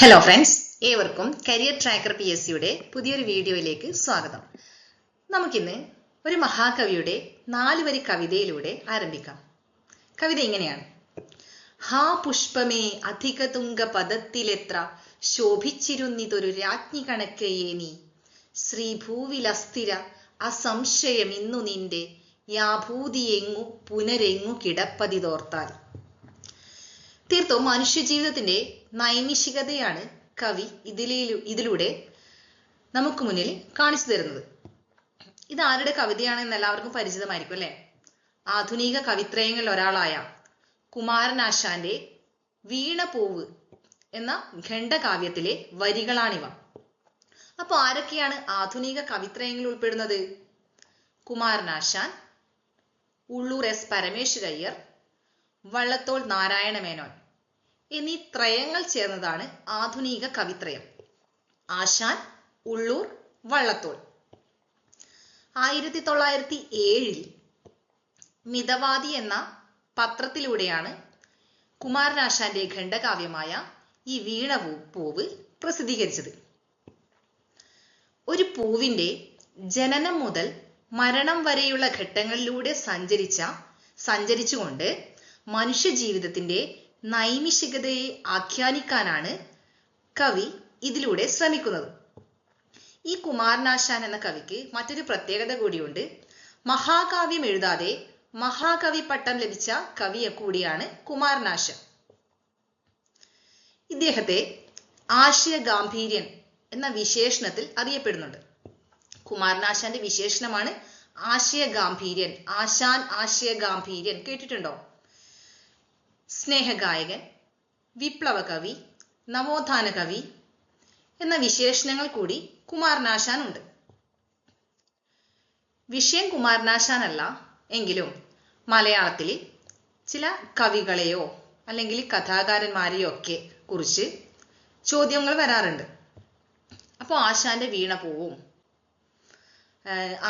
Hello friends, ഏവർക്കും career tracker PSCയുടെ പുതിയൊരു വീഡിയോയിലേക്ക് സ്വാഗതം. നമുക്കിന്ന് ഒരു മഹാകവിയുടെ 4 വരി കവിതയിലൂടെ ആരംഭിക്കാം. കവിത ഇങ്ങനെയാണ്: ഹാ പുഷ്പമേ അധിക തുങ്ക പദത്തിലെത്ര ശോഭിച്ചിരുന്നിതൊരു രാജ്ഞി കണക്കയേ നീ, ശ്രീഭൂവിലസ്ഥിര അസംശയം ഇന്നു നിന്റെ യാഭൂതിയെങ്ങു പുനരെങ്ങു കിടപ്പതിതോർത്താൽ. തീർത്തും മനുഷ്യജീവിതത്തിന്റെ നൈമിഷികതയാണ് കവി ഇതിലൂടെ നമുക്ക് മുന്നിൽ കാണിച്ചു തരുന്നത്. ഇത് ആരുടെ കവിതയാണെന്ന് എല്ലാവർക്കും പരിചിതമായിരിക്കും അല്ലെ? ആധുനിക കവിത്രയങ്ങളിൽ ഒരാളായ കുമാരനാശാന്റെ വീണപൂവ് എന്ന ഖണ്ഡകാവ്യത്തിലെ വരികളാണിവ. അപ്പൊ ആരൊക്കെയാണ് ആധുനിക കവിത്രയങ്ങളിൽ ഉൾപ്പെടുന്നത്? കുമാരനാശാൻ, ഉള്ളൂർ S പരമേശ്വരയ്യർ, വള്ളത്തോൾ നാരായണ മേനോൻ എന്നീ ത്രയങ്ങൾ ചേർന്നതാണ് ആധുനിക കവിത്രയം. ആശാൻ, ഉള്ളൂർ, വള്ളത്തോൾ. 1907 മിതവാദി എന്ന പത്രത്തിലൂടെയാണ് കുമാരനാശാന്റെ ഖണ്ഡകാവ്യമായ ഈ വീണപൂവ് പ്രസിദ്ധീകരിച്ചത്. ഒരു പൂവിന്റെ ജനനം മുതൽ മരണം വരെയുള്ള ഘട്ടങ്ങളിലൂടെ സഞ്ചരിച്ചുകൊണ്ട് മനുഷ്യ ജീവിതത്തിന്റെ നൈമിഷികതയെ ആഖ്യാനിക്കാനാണ് കവി ഇതിലൂടെ ശ്രമിക്കുന്നത്. ഈ കുമാരനാശാൻ എന്ന കവിക്ക് മറ്റൊരു പ്രത്യേകത കൂടിയുണ്ട്. മഹാകാവ്യം എഴുതാതെ മഹാകവി പട്ടം ലഭിച്ച കവി കൂടിയാണ് കുമാരനാശാൻ. ഇദ്ദേഹത്തെ ആശയഗാംഭീര്യൻ എന്ന വിശേഷണത്തിൽ അറിയപ്പെടുന്നുണ്ട്. കുമാരനാശാന്റെ വിശേഷണമാണ് ആശയഗാംഭീര്യൻ. ആശാൻ ആശയഗാംഭീര്യൻ കേട്ടിട്ടുണ്ടോ? സ്നേഹഗായകൻ, വിപ്ലവ കവി, നവോത്ഥാന കവി എന്ന വിശേഷണങ്ങൾ കൂടി കുമാരനാശാൻ ഉണ്ട്. വിഷയം കുമാരനാശാനല്ല എങ്കിലും മലയാളത്തിൽ ചില കവികളെയോ അല്ലെങ്കിൽ കഥാകാരന്മാരെയോ ഒക്കെ കുറിച്ച് ചോദ്യങ്ങൾ വരാറുണ്ട്. അപ്പോൾ ആശാന്റെ വീണപൂവും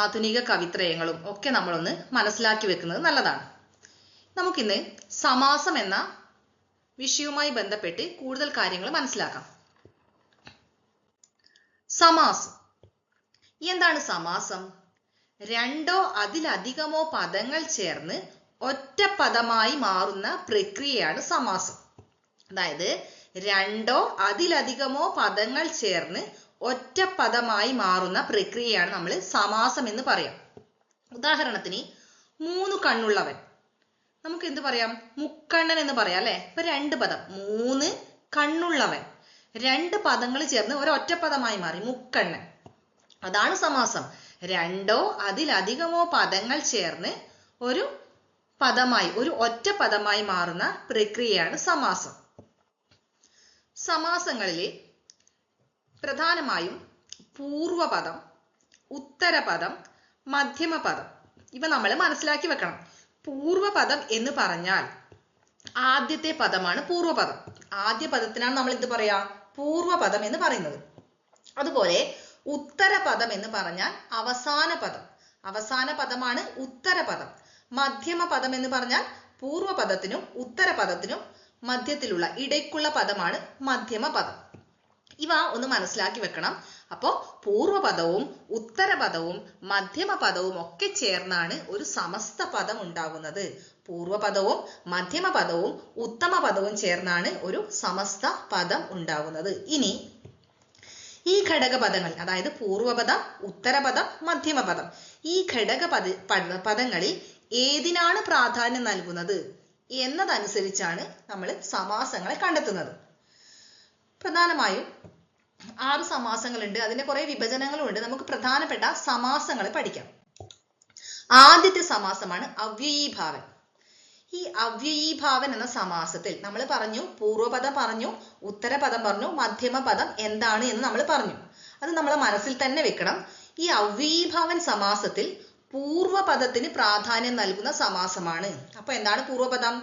ആധുനിക കവിത്രയങ്ങളും ഒക്കെ നമ്മളൊന്ന് മനസ്സിലാക്കി വെക്കുന്നത് നല്ലതാണ്. നമുക്കിന്ന് സമാസം എന്ന വിഷയവുമായി ബന്ധപ്പെട്ട് കൂടുതൽ കാര്യങ്ങൾ മനസ്സിലാക്കാം. സമാസം എന്താണ്? സമാസം രണ്ടോ അതിലധികമോ പദങ്ങൾ ചേർന്ന് ഒറ്റ പദമായി മാറുന്ന പ്രക്രിയയാണ് സമാസം. അതായത് രണ്ടോ അതിലധികമോ പദങ്ങൾ ചേർന്ന് ഒറ്റ പദമായി മാറുന്ന പ്രക്രിയയാണ് നമ്മൾ സമാസം എന്ന് പറയാം. ഉദാഹരണത്തിന് 3 കണ്ണുള്ളവൻ, നമുക്ക് എന്ത് പറയാം? മുക്കണ്ണൻ എന്ന് പറയാം അല്ലെ? ഇപ്പൊ 2 പദം, 3 കണ്ണുള്ളവൻ, 2 പദങ്ങൾ ചേർന്ന് ഒരൊറ്റ പദമായി മാറി മുക്കണ്ണൻ. അതാണ് സമാസം. രണ്ടോ അതിലധികമോ പദങ്ങൾ ചേർന്ന് ഒരു പദമായി, ഒരു ഒറ്റ പദമായി മാറുന്ന പ്രക്രിയയാണ് സമാസം. സമാസങ്ങളിലെ പ്രധാനമായും പൂർവപദം, ഉത്തരപദം, മധ്യമപദം ഇവ നമ്മൾ മനസ്സിലാക്കി വെക്കണം. പൂർവപദം എന്ന് പറഞ്ഞാൽ ആദ്യത്തെ പദമാണ് പൂർവപദം. ആദ്യ പദത്തിനാണ് നമ്മൾ എന്ത് പറയാ? പൂർവപദം എന്ന് പറയുന്നത്. അതുപോലെ ഉത്തരപദം എന്ന് പറഞ്ഞാൽ അവസാന പദം. അവസാന പദമാണ് ഉത്തരപദം. മധ്യമപദം എന്ന് പറഞ്ഞാൽ പൂർവപദത്തിനും ഉത്തരപദത്തിനും മധ്യത്തിലുള്ള ഇടയ്ക്കുള്ള പദമാണ് മധ്യമപദം. ഇവ ഒന്ന് മനസ്സിലാക്കി വെക്കണം. അപ്പോൾ പൂർവപദവും ഉത്തരപദവും മധ്യമപദവും ഒക്കെ ചേർന്നാണ് ഒരു സമസ്ത പദം ഉണ്ടാകുന്നത്. പൂർവപദവും മധ്യമപദവും ഉത്തമപദവും ചേർന്നാണ് ഒരു സമസ്ത പദം ഉണ്ടാകുന്നത്. ഇനി ഈ ഘടകപദങ്ങൾ, അതായത് പൂർവപദം, ഉത്തരപദം, മധ്യമപദം, ഈ പദങ്ങളിൽ ഏതിനാണ് പ്രാധാന്യം നൽകുന്നത് എന്നതനുസരിച്ചാണ് നമ്മൾ സമാസങ്ങളെ കണ്ടെത്തുന്നത്. പ്രധാനമായും 6 സമാസങ്ങളുണ്ട്. അതിന്റെ കുറെ വിഭജനങ്ങളുണ്ട്. നമുക്ക് പ്രധാനപ്പെട്ട സമാസങ്ങൾ പഠിക്കാം. ആദ്യത്തെ സമാസമാണ് അവ്യയീഭാവൻ. ഈ അവ്യയീഭാവൻ എന്ന സമാസത്തിൽ നമ്മൾ പറഞ്ഞു, പൂർവപദം പറഞ്ഞു, ഉത്തരപദം പറഞ്ഞു, മധ്യമപദം എന്താണ് എന്ന് നമ്മൾ പറഞ്ഞു. അത് നമ്മളെ മനസ്സിൽ തന്നെ വെക്കണം. ഈ അവ്യയീഭാവൻ സമാസത്തിൽ പൂർവപദത്തിന് പ്രാധാന്യം നൽകുന്ന സമാസമാണ്. അപ്പൊ എന്താണ് പൂർവപദം?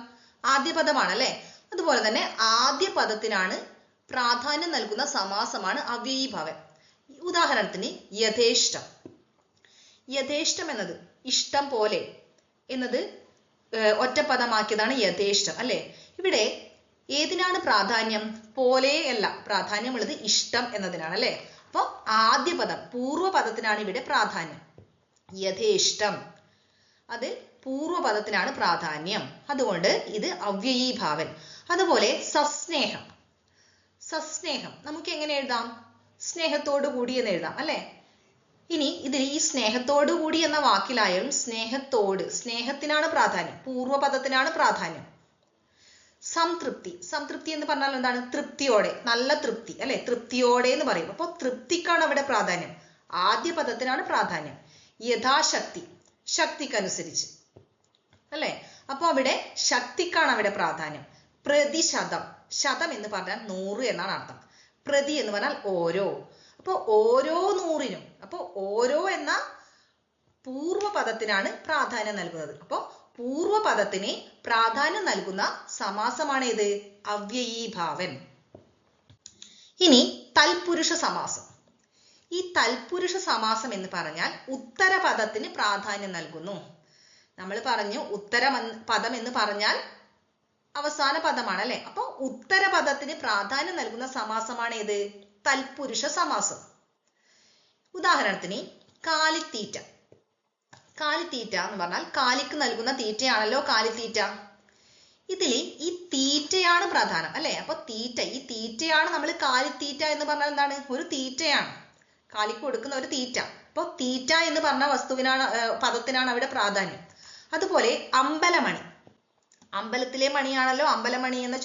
ആദ്യ പദമാണ് അല്ലെ? അതുപോലെ തന്നെ ആദ്യ പദത്തിനാണ് പ്രാധാന്യം നൽകുന്ന സമാസമാണ് അവ്യയീഭാവൻ. ഉദാഹരണത്തിന് യഥേഷ്ടം. യഥേഷ്ടം എന്നത് ഇഷ്ടം പോലെ എന്നത് ഒറ്റപ്പദമാക്കിയതാണ് യഥേഷ്ടം അല്ലെ? ഇവിടെ ഏതിനാണ് പ്രാധാന്യം? പോലെ അല്ല, പ്രാധാന്യമുള്ളത് ഇഷ്ടം എന്നതിനാണ് അല്ലെ. അപ്പൊ ആദ്യ പദം പൂർവ്വപദത്തിനാണ് ഇവിടെ പ്രാധാന്യം. യഥേഷ്ടം, അത് പൂർവ്വപദത്തിനാണ് പ്രാധാന്യം. അതുകൊണ്ട് ഇത് അവ്യയീഭാവൻ. അതുപോലെ സസ്നേഹം. സസ്നേഹം നമുക്ക് എങ്ങനെ എഴുതാം? സ്നേഹത്തോടു കൂടി എന്ന് എഴുതാം അല്ലെ. ഇനി ഇതിൽ ഈ സ്നേഹത്തോടു കൂടി എന്ന വാക്കിലായാലും സ്നേഹത്തോട്, സ്നേഹത്തിനാണ് പ്രാധാന്യം, പൂർവ്വപദത്തിനാണ് പ്രാധാന്യം. സംതൃപ്തി. സംതൃപ്തി എന്ന് പറഞ്ഞാൽ എന്താണ്? തൃപ്തിയോടെ, നല്ല തൃപ്തി അല്ലെ, തൃപ്തിയോടെ എന്ന് പറയും. അപ്പോൾ തൃപ്തിക്കാണ് അവിടെ പ്രാധാന്യം, ആദ്യ പദത്തിനാണ് പ്രാധാന്യം. യഥാശക്തി, ശക്തിക്കനുസരിച്ച് അല്ലെ. അപ്പൊ അവിടെ ശക്തിക്കാണ് അവിടെ പ്രാധാന്യം. പ്രതിശതം, ശതം എന്ന് പറഞ്ഞാൽ 100 എന്നാണ് അർത്ഥം. പ്രതി എന്ന് പറഞ്ഞാൽ ഓരോ. അപ്പൊ ഓരോ 100നും, അപ്പൊ ഓരോ എന്ന പൂർവ്വപദത്തിനാണ് പ്രാധാന്യം നൽകുന്നത്. അപ്പൊ പൂർവ്വപദത്തിന് പ്രാധാന്യം നൽകുന്ന സമാസമാണ് ഏത്? അവ്യയീഭാവൻ. ഇനി തൽപുരുഷ സമാസം. ഈ തൽപുരുഷ സമാസം എന്ന് പറഞ്ഞാൽ ഉത്തരപദത്തിന് പ്രാധാന്യം നൽകുന്നു. നമ്മൾ പറഞ്ഞു ഉത്തര പദം എന്ന് പറഞ്ഞാൽ അവസാന പദമാണ് അല്ലെ. അപ്പൊ ഉത്തരപദത്തിന് പ്രാധാന്യം നൽകുന്ന സമാസമാണ് ഏത്? തൽപുരുഷ സമാസം. ഉദാഹരണത്തിന് കാലിത്തീറ്റ. കാലിത്തീറ്റ എന്ന് പറഞ്ഞാൽ കാലിക്ക് നൽകുന്ന തീറ്റയാണല്ലോ കാലിത്തീറ്റ. ഇതിൽ ഈ തീറ്റയാണ് പ്രധാനം അല്ലെ. അപ്പൊ തീറ്റ, ഈ തീറ്റയാണ് നമ്മൾ കാലിത്തീറ്റ എന്ന് പറഞ്ഞാൽ എന്താണ്? ഒരു തീറ്റയാണ്, കാലിക്ക് കൊടുക്കുന്ന ഒരു തീറ്റ. അപ്പൊ തീറ്റ എന്ന് പറഞ്ഞ വസ്തുവിനാണ്, പദത്തിനാണ് അവിടെ പ്രാധാന്യം. അതുപോലെ അമ്പലമണി. അമ്പലത്തിലെ മണിയാണല്ലോ അമ്പലമണി എന്ന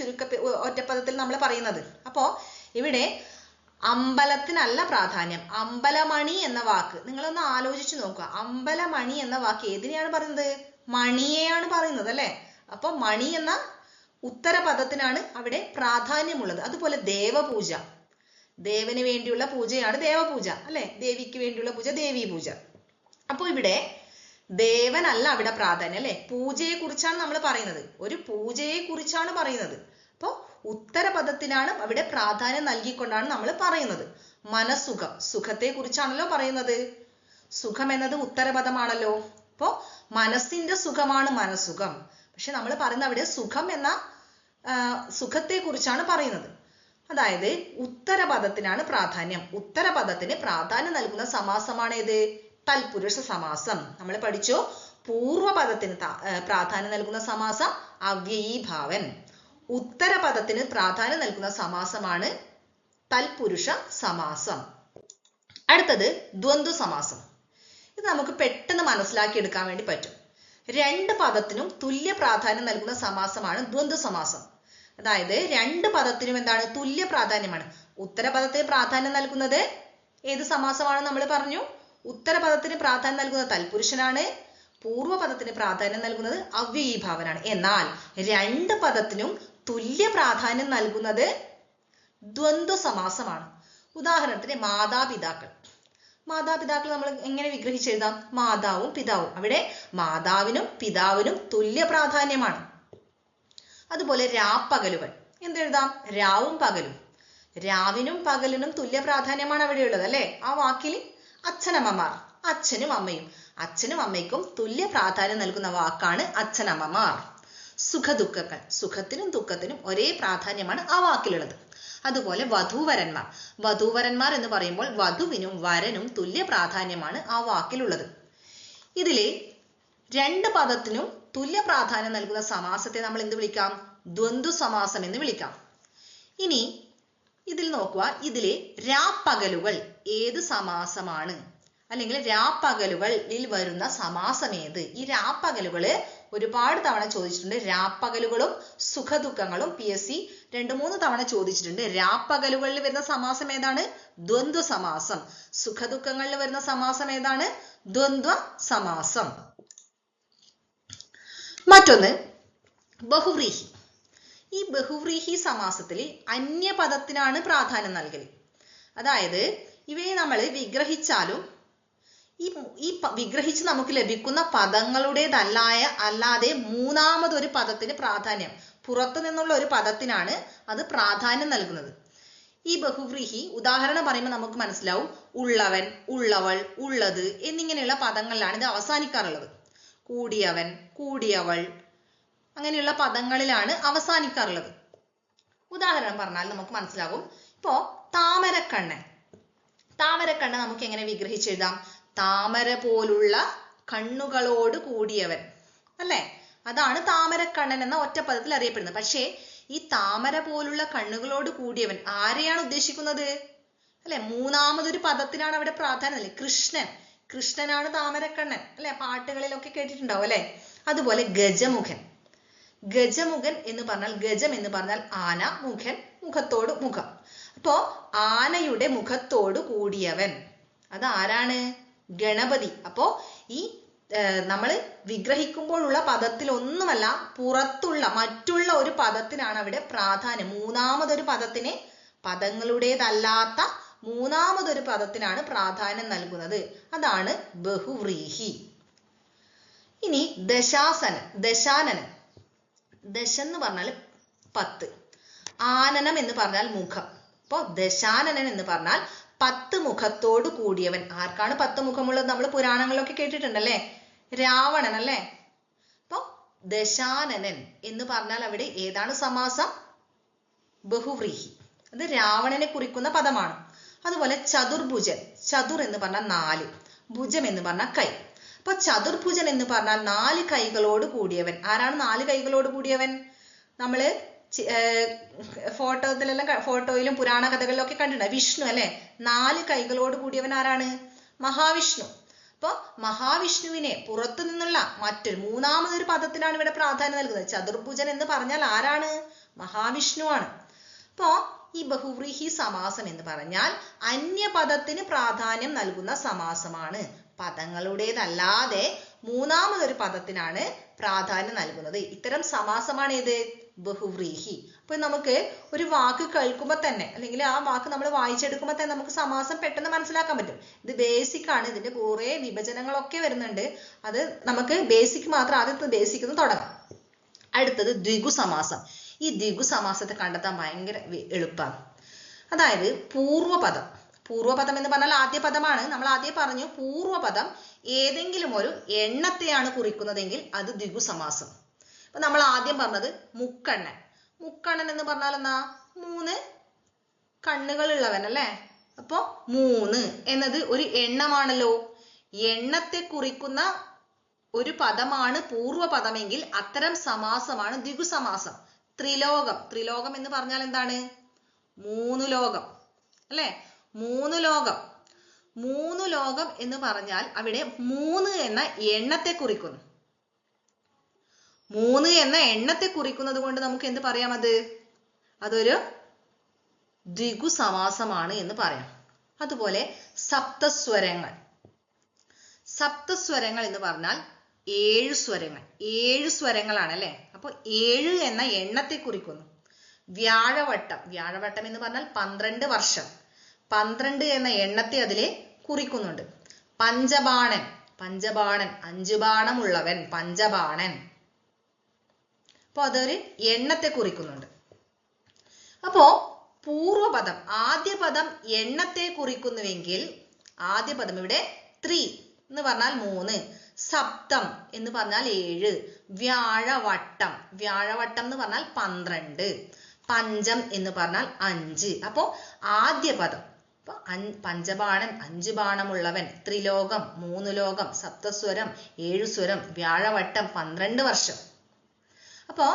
ഒറ്റപ്പദത്തിൽ നമ്മൾ പറയുന്നത്. അപ്പോ ഇവിടെ അമ്പലത്തിനല്ല പ്രാധാന്യം, അമ്പലമണി എന്ന വാക്ക് നിങ്ങളൊന്ന് ആലോചിച്ച് നോക്കുക. അമ്പലമണി എന്ന വാക്ക് ഏതിനെയാണ് പറയുന്നത്? മണിയെയാണ് പറയുന്നത് അല്ലെ. അപ്പൊ മണി എന്ന ഉത്തരപദത്തിനാണ് അവിടെ പ്രാധാന്യമുള്ളത്. അതുപോലെ ദേവപൂജ, ദേവന് വേണ്ടിയുള്ള പൂജയാണ് ദേവപൂജ അല്ലെ. ദേവിക്ക് വേണ്ടിയുള്ള പൂജ ദേവീ പൂജ. അപ്പൊ ഇവിടെ ദേവനല്ല അവിടെ പ്രാധാന്യം അല്ലെ, പൂജയെ കുറിച്ചാണ് നമ്മൾ പറയുന്നത്, ഒരു പൂജയെ കുറിച്ചാണ് പറയുന്നത്. അപ്പൊ ഉത്തരപദത്തിനാണ് അവിടെ പ്രാധാന്യം നൽകിക്കൊണ്ടാണ് നമ്മൾ പറയുന്നത്. മനസുഖം, സുഖത്തെ കുറിച്ചാണല്ലോ പറയുന്നത്. സുഖം എന്നത് ഉത്തരപദമാണല്ലോ. അപ്പോ മനസ്സിന്റെ സുഖമാണ് മനസുഖം. പക്ഷെ നമ്മൾ പറയുന്നത് അവിടെ സുഖം എന്ന സുഖത്തെ കുറിച്ചാണ് പറയുന്നത്. അതായത് ഉത്തരപദത്തിനാണ് പ്രാധാന്യം. ഉത്തരപദത്തിന് പ്രാധാന്യം നൽകുന്ന സമാസമാണ് ഏത്? തൽപുരുഷ സമാസം. നമ്മൾ പഠിച്ചു പൂർവ്വപദത്തിന് പ്രാധാന്യം നൽകുന്ന സമാസം അവ്യയീഭാവൻ. ഉത്തരപദത്തിന് പ്രാധാന്യം നൽകുന്ന സമാസമാണ് തൽപുരുഷ സമാസം. അടുത്തത് ദ്വന്ദ്വ സമാസം. ഇത് നമുക്ക് പെട്ടെന്ന് മനസ്സിലാക്കിയെടുക്കാൻ വേണ്ടി പറ്റും. രണ്ട് പദത്തിനും തുല്യ പ്രാധാന്യം നൽകുന്ന സമാസമാണ് ദ്വന്ദ്വ സമാസം. അതായത് രണ്ട് പദത്തിനും എന്താണ്? തുല്യ പ്രാധാന്യമാണ്. ഉത്തരപദത്തിന് പ്രാധാന്യം നൽകുന്നത് ഏത് സമാസമാണ് നമ്മൾ പറഞ്ഞു? ഉത്തരപദത്തിന് പ്രാധാന്യം നൽകുന്നത് തൽപുരുഷനാണ്, പൂർവ്വപദത്തിന് പ്രാധാന്യം നൽകുന്നത് അവ്യയീഭാവനാണ്. എന്നാൽ രണ്ട് പദത്തിനും തുല്യ പ്രാധാന്യം നൽകുന്നത് ദ്വന്ദ്വ സമാസമാണ്. ഉദാഹരണത്തിന് മാതാപിതാക്കൾ. മാതാപിതാക്കൾ നമ്മൾ എങ്ങനെ വിഗ്രഹിച്ചെഴുതാം? മാതാവും പിതാവും. അവിടെ മാതാവിനും പിതാവിനും തുല്യ പ്രാധാന്യമാണ്. അതുപോലെ രാപ്പകലുകൾ. എന്തെഴുതാം? രാവും പകലും. രാവിനും പകലിനും തുല്യ പ്രാധാന്യമാണ് അവിടെയുള്ളത് അല്ലെ. ആ വാക്കിൽ അച്ഛനമ്മമാർ, അച്ഛനും അമ്മയും, അച്ഛനും അമ്മയ്ക്കും തുല്യ പ്രാധാന്യം നൽകുന്ന വാക്കാണ് അച്ഛനമ്മമാർ. സുഖദുഃഖങ്ങൾ, സുഖത്തിനും ദുഃഖത്തിനും ഒരേ പ്രാധാന്യമാണ് ആ വാക്കിലുള്ളത്. അതുപോലെ വധൂവരന്മാർ. വധൂവരന്മാർ എന്ന് പറയുമ്പോൾ വധുവിനും വരനും തുല്യ പ്രാധാന്യമാണ് ആ വാക്കിലുള്ളത്. ഇതിലെ രണ്ട് പദത്തിനും തുല്യ പ്രാധാന്യം നൽകുന്ന സമാസത്തെ നമ്മൾ എന്ത് വിളിക്കാം? ദ്വന്ദ്വ സമാസം എന്ന് വിളിക്കാം. ഇനി ഇതിൽ നോക്കുക, ഇതിലെ രാപ്പകലുകൾ ഏത് സമാസമാണ്? അല്ലെങ്കിൽ രാപ്പകലുകളിൽ വരുന്ന സമാസം ഏത്? ഈ രാപ്പകലുകള് ഒരുപാട് തവണ ചോദിച്ചിട്ടുണ്ട്. രാപ്പകലുകളും സുഖദുഃഖങ്ങളും PSC 2-3 തവണ ചോദിച്ചിട്ടുണ്ട്. രാപ്പകലുകളിൽ വരുന്ന സമാസം ഏതാണ്? ദ്വന്ദ്വ സമാസം. സുഖദുഃഖങ്ങളിൽ വരുന്ന സമാസം ഏതാണ്? ദ്വന്ദ്വ സമാസം. മറ്റൊന്ന് ബഹുവ്രീഹി. ഈ ബഹുവ്രീഹി സമാസത്തിൽ അന്യപദത്തിനാണ് പ്രാധാന്യം നൽകല്. അതായത് ഇവയെ നമ്മൾ വിഗ്രഹിച്ചാലും ഈ വിഗ്രഹിച്ച് നമുക്ക് ലഭിക്കുന്ന അല്ലാതെ മൂന്നാമതൊരു പദത്തിന് പ്രാധാന്യം, പുറത്തു നിന്നുള്ള ഒരു പദത്തിനാണ് അത് പ്രാധാന്യം നൽകുന്നത്. ഈ ബഹുവ്രീഹി ഉദാഹരണം പറയുമ്പോൾ നമുക്ക് മനസ്സിലാവും. ഉള്ളവൻ, ഉള്ളവൾ, ഉള്ളത് എന്നിങ്ങനെയുള്ള പദങ്ങളിലാണ് ഇത് അവസാനിക്കാറുള്ളത്. കൂടിയവൻ, കൂടിയവൾ അങ്ങനെയുള്ള പദങ്ങളിലാണ് അവസാനിക്കാറുള്ളത്. ഉദാഹരണം പറഞ്ഞാൽ നമുക്ക് മനസ്സിലാകും. ഇപ്പോ താമരക്കണ്ണൻ. താമരക്കണ്ണൻ നമുക്ക് എങ്ങനെ വിഗ്രഹിച്ചെഴുതാം? താമര പോലുള്ള കണ്ണുകളോട് കൂടിയവൻ, അല്ലെ? അതാണ് താമരക്കണ്ണൻ എന്ന ഒറ്റപ്പദത്തിൽ അറിയപ്പെടുന്നത്. പക്ഷേ ഈ താമര പോലുള്ള കണ്ണുകളോട് കൂടിയവൻ ആരെയാണ് ഉദ്ദേശിക്കുന്നത്? അല്ലെ, മൂന്നാമതൊരു പദത്തിനാണ് അവിടെ പ്രാധാന്യം. അല്ലെ, കൃഷ്ണൻ. കൃഷ്ണനാണ് താമരക്കണ്ണൻ, അല്ലെ? പാട്ടുകളിലൊക്കെ കേട്ടിട്ടുണ്ടാവും, അല്ലെ? അതുപോലെ ഗജമുഖൻ. ഗജമുഖൻ എന്ന് പറഞ്ഞാൽ, ഗജം എന്ന് പറഞ്ഞാൽ ആന, മുഖൻ മുഖത്തോട് മുഖം. അപ്പോ ആനയുടെ മുഖത്തോട് കൂടിയവൻ, അത് ആരാണ്? ഗണപതി. അപ്പോ ഈ നമ്മൾ വിഗ്രഹിക്കുമ്പോഴുള്ള പദത്തിൽ ഒന്നുമല്ല, പുറത്തുള്ള മറ്റുള്ള ഒരു പദത്തിനാണ് അവിടെ പ്രാധാന്യം. മൂന്നാമതൊരു പദത്തിന്, പദങ്ങളുടേതല്ലാത്ത മൂന്നാമതൊരു പദത്തിനാണ് പ്രാധാന്യം നൽകുന്നത്. അതാണ് ബഹുവ്രീഹി. ഇനി ദശാസനൻ, ദശാനനൻ. ദശ എന്ന് പറഞ്ഞാൽ 10, ആനനം എന്ന് പറഞ്ഞാൽ മുഖം. അപ്പോ ദശാനനൻ എന്ന് പറഞ്ഞാൽ 10 മുഖത്തോട് കൂടിയവൻ. ആർക്കാണ് 10 മുഖമുള്ളത്? നമ്മൾ പുരാണങ്ങളിലൊക്കെ കേട്ടിട്ടുണ്ടല്ലേ? രാവണൻ, അല്ലേ? അപ്പൊ ദശാനനൻ എന്ന് പറഞ്ഞാൽ അവിടെ ഏതാണ് സമാസം? ബഹുവ്രീഹി. അത് രാവണനെ കുറിക്കുന്ന പദമാണ്. അതുപോലെ ചതുർഭുജൻ. ചതുർ എന്ന് പറഞ്ഞാൽ 4, ഭുജം എന്ന് പറഞ്ഞാൽ കൈ. അപ്പൊ ചതുർഭുജൻ എന്ന് പറഞ്ഞാൽ 4 കൈകളോട് കൂടിയവൻ. ആരാണ് 4 കൈകളോട് കൂടിയവൻ? നമ്മള് ഫോട്ടോയിലും പുരാണ കഥകളിലും ഒക്കെ കണ്ടിട്ടുണ്ട്. വിഷ്ണു, അല്ലെ? 4 കൈകളോട് കൂടിയവൻ ആരാണ്? മഹാവിഷ്ണു. അപ്പൊ മഹാവിഷ്ണുവിനെ പുറത്തു നിന്നുള്ള മറ്റൊരു മൂന്നാമതൊരു പദത്തിനാണ് ഇവിടെ പ്രാധാന്യം നൽകുന്നത്. ചതുർഭുജൻ എന്ന് പറഞ്ഞാൽ ആരാണ്? മഹാവിഷ്ണുവാണ്. അപ്പോ ഈ ബഹുവ്രീഹി സമാസം എന്ന് പറഞ്ഞാൽ അന്യപദത്തിന് പ്രാധാന്യം നൽകുന്ന സമാസമാണ്. പദങ്ങളുടേതല്ലാതെ മൂന്നാമതൊരു പദത്തിനാണ് പ്രാധാന്യം നൽകുന്നത്. ഇത്തരം സമാസമാണ് ഏത്? ബഹുവ്രീഹി. അപ്പൊ നമുക്ക് ഒരു വാക്ക് കേൾക്കുമ്പോൾ തന്നെ, അല്ലെങ്കിൽ ആ വാക്ക് നമ്മൾ വായിച്ചെടുക്കുമ്പോൾ തന്നെ നമുക്ക് സമാസം പെട്ടെന്ന് മനസ്സിലാക്കാൻ പറ്റും. ഇത് ബേസിക് ആണ്. ഇതിന്റെ കുറെ വിഭജനങ്ങളൊക്കെ വരുന്നുണ്ട്. അത് നമുക്ക് ബേസിക് മാത്രം, ആദ്യത്തെ ബേസിക് എന്ന് തുടങ്ങാം. അടുത്തത് ദ്വിഗു സമാസം. ഈ ദ്വിഗു സമാസത്തെ കണ്ടെത്താൻ ഭയങ്കര എളുപ്പമാണ്. അതായത് പൂർവപദം. പൂർവപദം എന്ന് പറഞ്ഞാൽ ആദ്യ പദമാണ്. നമ്മൾ ആദ്യം പറഞ്ഞു, പൂർവപദം ഏതെങ്കിലും ഒരു എണ്ണത്തെയാണ് കുറിക്കുന്നതെങ്കിൽ അത് ദ്വിഗു സമാസം. അപ്പൊ നമ്മൾ ആദ്യം പറഞ്ഞത് മുക്കണ്ണൻ. മുക്കണ്ണൻ എന്ന് പറഞ്ഞാൽ എന്നാ? 3 കണ്ണുകൾ ഉള്ളവൻ, അല്ലെ? അപ്പൊ 3 എന്നത് ഒരു എണ്ണമാണല്ലോ. എണ്ണത്തെ കുറിക്കുന്ന ഒരു പദമാണ് പൂർവപദമെങ്കിൽ അത്തരം സമാസമാണ് ദ്വിഗു സമാസം. ത്രിലോകം. ത്രിലോകം എന്ന് പറഞ്ഞാൽ എന്താണ്? 3 ലോകം, അല്ലെ? 3 ലോകം. 3 ലോകം എന്ന് പറഞ്ഞാൽ അവിടെ 3 എന്ന എണ്ണത്തെ കുറിക്കുന്നു. 3 എന്ന എണ്ണത്തെ കുറിക്കുന്നത് കൊണ്ട് നമുക്ക് എന്ത് പറയാം? അതൊരു ദ്വിഗു സമാസമാണ് എന്ന് പറയാം. അതുപോലെ സപ്തസ്വരങ്ങൾ. സപ്തസ്വരങ്ങൾ എന്ന് പറഞ്ഞാൽ 7 സ്വരങ്ങൾ. 7 സ്വരങ്ങളാണ്, അല്ലെ? അപ്പൊ 7 എന്ന എണ്ണത്തെ കുറിക്കുന്നു. വ്യാഴവട്ടം. വ്യാഴവട്ടം എന്ന് പറഞ്ഞാൽ 12 വർഷം. 12 എന്ന എണ്ണത്തെ അതിലെ കുറിക്കുന്നുണ്ട്. പഞ്ചബാണൻ. പഞ്ചബാണൻ 5 ബാണമുള്ളവൻ, പഞ്ചബാണൻ. അപ്പൊ അതൊരു എണ്ണത്തെ കുറിക്കുന്നുണ്ട്. അപ്പോ പൂർവപദം, ആദ്യ പദം എണ്ണത്തെ കുറിക്കുന്നുവെങ്കിൽ ആദ്യ പദം ഇവിടെ 3 എന്ന് പറഞ്ഞാൽ 3, സപ്തം എന്ന് പറഞ്ഞാൽ 7, വ്യാഴവട്ടം. വ്യാഴവട്ടം എന്ന് പറഞ്ഞാൽ 12, പഞ്ചം എന്ന് പറഞ്ഞാൽ 5. അപ്പോ ആദ്യ പദം പഞ്ചബാണൻ 5 ബാണമുള്ളവൻ, ത്രിലോകം 3 ലോകം, സപ്തസ്വരം 7 സ്വരം, വ്യാഴവട്ടം 12 വർഷം. അപ്പോ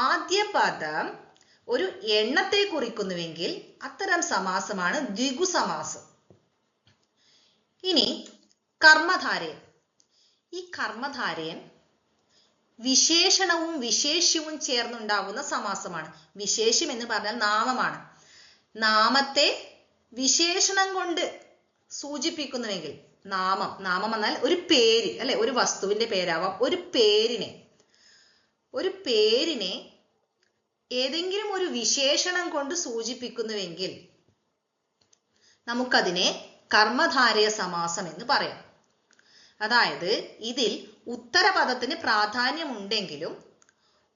ആദ്യ പദം ഒരു എണ്ണത്തെ കുറിക്കുന്നുവെങ്കിൽ അത്തരം സമാസമാണ് ദ്വിഗു സമാസം. ഇനി കർമ്മധാരയൻ. ഈ കർമ്മധാരയൻ വിശേഷണവും വിശേഷ്യവും ചേർന്നുണ്ടാകുന്ന സമാസമാണ്. വിശേഷ്യം എന്ന് പറഞ്ഞാൽ നാമമാണ്. നാമത്തെ വിശേഷണം കൊണ്ട് സൂചിപ്പിക്കുന്നുവെങ്കിൽ, നാമം എന്നാൽ ഒരു പേര്, അല്ലെ? ഒരു വസ്തുവിന്റെ പേരാവാം. ഒരു പേരിനെ ഏതെങ്കിലും ഒരു വിശേഷണം കൊണ്ട് സൂചിപ്പിക്കുന്നുവെങ്കിൽ നമുക്കതിനെ കർമ്മധാരയ സമാസം എന്ന് പറയാം. അതായത് ഇതിൽ ഉത്തരപദത്തിന് പ്രാധാന്യമുണ്ടെങ്കിലും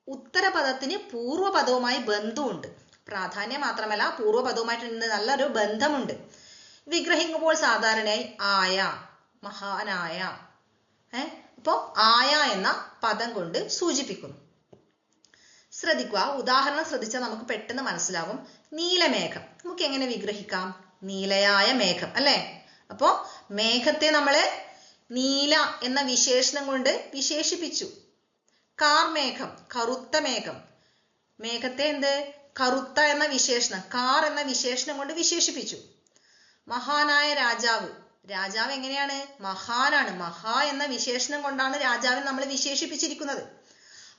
ഉത്തരപദത്തിന് പൂർവപദവുമായി ബന്ധമുണ്ട്. പ്രാധാന്യം മാത്രമല്ല, പൂർവപദവുമായിട്ട് നല്ലൊരു ബന്ധമുണ്ട്. വിഗ്രഹിക്കുമ്പോൾ സാധാരണയായി ആയ, മഹാനായ, അപ്പോ ആയ എന്ന പദം കൊണ്ട് സൂചിപ്പിക്കുന്നു. ശ്രദ്ധിക്കുക, ഉദാഹരണം ശ്രദ്ധിച്ചാൽ നമുക്ക് പെട്ടെന്ന് മനസ്സിലാകും. നീലമേഘം നമുക്ക് എങ്ങനെ വിഗ്രഹിക്കാം? നീലയായ മേഘം അല്ലെ? അപ്പോ മേഘത്തെ നമ്മള് നീല എന്ന വിശേഷണം കൊണ്ട് വിശേഷിപ്പിച്ചു. കാർമേഘം, കറുത്ത മേഘം. മേഘത്തെ എന്ത്? കറുത്ത എന്ന വിശേഷണം, കാർ എന്ന വിശേഷണം കൊണ്ട് വിശേഷിപ്പിച്ചു. മഹാനായ രാജാവ്, രാജാവ് എങ്ങനെയാണ്? മഹാനാണ്. മഹാ എന്ന വിശേഷണം കൊണ്ടാണ് രാജാവിനെ നമ്മൾ വിശേഷിപ്പിച്ചിരിക്കുന്നത്.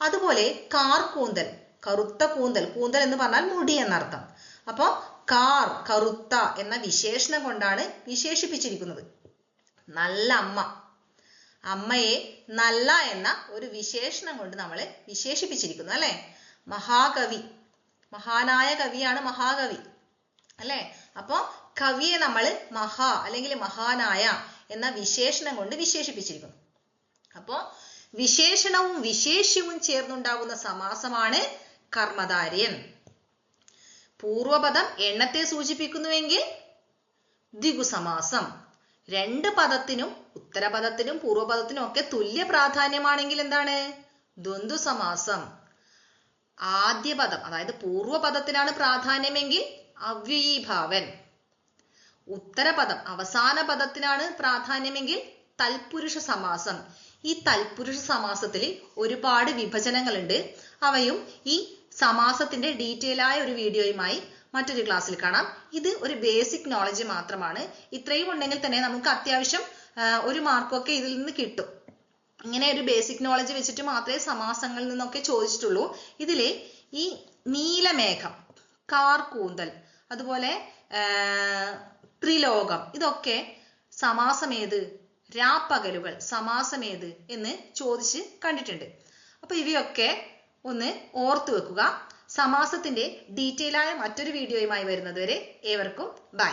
അതുപോലെ കാർ കൂന്തൽ, കറുത്ത കൂന്തൽ. കൂന്തൽ എന്ന് പറഞ്ഞാൽ മുടി എന്നർത്ഥം. അപ്പൊ കാർ, കറുത്ത എന്ന വിശേഷണം കൊണ്ടാണ് വിശേഷിപ്പിച്ചിരിക്കുന്നത്. നല്ല അമ്മ, അമ്മയെ നല്ല എന്ന ഒരു വിശേഷണം കൊണ്ട് നമ്മൾ വിശേഷിപ്പിച്ചിരിക്കുന്നു അല്ലെ? മഹാകവി, മഹാനായ കവിയാണ് മഹാകവി അല്ലെ? അപ്പൊ കവിയെ നമ്മൾ മഹാ അല്ലെങ്കിൽ മഹാനായ എന്ന വിശേഷണം കൊണ്ട് വിശേഷിപ്പിച്ചിരിക്കുന്നു. അപ്പോ വിശേഷണവും വിശേഷ്യവും ചേർന്നുണ്ടാകുന്ന സമാസമാണ് കർമ്മധാരയം. പൂർവപദം എണ്ണത്തെ സൂചിപ്പിക്കുന്നുവെങ്കിൽ ദ്വിഗുസമാസം. രണ്ട് പദത്തിനും, ഉത്തരപദത്തിനും പൂർവപദത്തിനും ഒക്കെ തുല്യ പ്രാധാന്യമാണെങ്കിൽ എന്താണ്? ദ്വന്ദ്വ സമാസം. ആദ്യ പദം അതായത് പൂർവപദത്തിനാണ് പ്രാധാന്യമെങ്കിൽ അവ്യയീഭാവൻ. ഉത്തരപദം അവസാന പദത്തിനാണ് പ്രാധാന്യമെങ്കിൽ തൽപുരുഷ സമാസം. ഈ തൽപുരുഷ സമാസത്തിൽ ഒരുപാട് വിഭജനങ്ങളുണ്ട്. അവയും ഈ സമാസത്തിന്റെ ഡീറ്റെയിൽ ആയ ഒരു വീഡിയോയുമായി മറ്റൊരു ക്ലാസ്സിൽ കാണാം. ഇത് ഒരു ബേസിക് നോളജ് മാത്രമാണ്. ഇത്രയും ഉണ്ടെങ്കിൽ തന്നെ നമുക്ക് അത്യാവശ്യം ഒരു മാർക്കൊക്കെ ഇതിൽ നിന്ന് കിട്ടും. ഇങ്ങനെ ഒരു ബേസിക് നോളജ് വെച്ചിട്ട് മാത്രമേ സമാസങ്ങളിൽ നിന്നൊക്കെ ചോദിച്ചിട്ടുള്ളൂ. ഇതില് ഈ നീലമേഘം, കാർ കൂന്തൽ, അതുപോലെ ത്രിലോകം, ഇതൊക്കെ സമാസമേത്? രാപ്പകലുകൾ സമാസമേത് എന്ന് ചോദിച്ച് കണ്ടിട്ടുണ്ട്. അപ്പൊ ഇവയൊക്കെ ഒന്ന് ഓർത്തു വെക്കുക. സമാസത്തിന്റെ ഡീറ്റെയിൽ ആയ മറ്റൊരു വീഡിയോയുമായി വരുന്നത് വരെ ഏവർക്കും ബൈ.